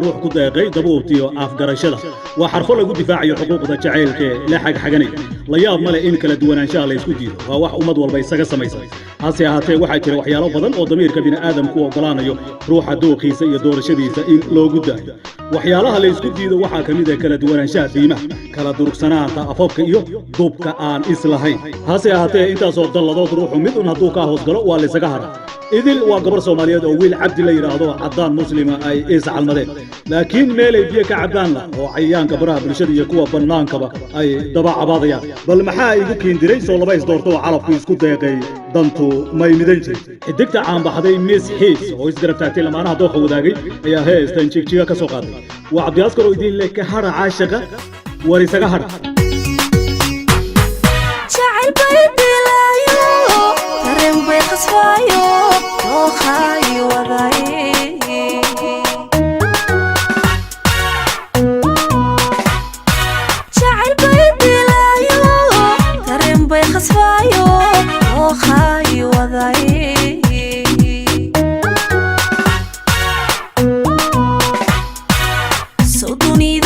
روح كود قيد دبوبتيو أفقرشدة وحرف له قد دفاعي حقوق ذا جعيل لحق حقني لا ياب ملا إن كلا دوان إن شاء الله يسكتي وواح أمد والبيساق سميسا هاسي هاتي waxay jira waxyaalo badan oo damiirka bini aadamku ogolaanayo ruuxa dooqiisa iyo doorashadiisa in loo gudaayo waxyaalaha la isku diido waxa kamid ah kala duwanaanshaha diimaha kala durugsanaanta afafka iyo duubka aan islahayn hase ahaatee intaas oo dalladood ruuxu mid un hadduu ka hoos galo waa la isaga haraa idil waa gabar Soomaaliyeed oo wiil cabdi la yiraahdo cadaan muslima ay iscalmadeen laakiin meelay biyo ka cadaan la oo cayaanka baraha bulshada iyo kuwa banaankaba ay daba cabaadayaan bal maxaa igu kiindiray soo laba is doorto calafku isku deeqay dantu may midan jirtay xidigta caan baxday Miss Hayes oo isgarab taagtay lamaanaha dooqa wadaagay ayaa heestan jigjiga ka soo qaaday waa cabdi askar oo idin leeyahay hara caashiqa war isaga hara jacayl baydilayo dareen bay qasbayo dooqay wadaay jacayl baydilayo dareen bay qasbayo dooqay wadaay So don't need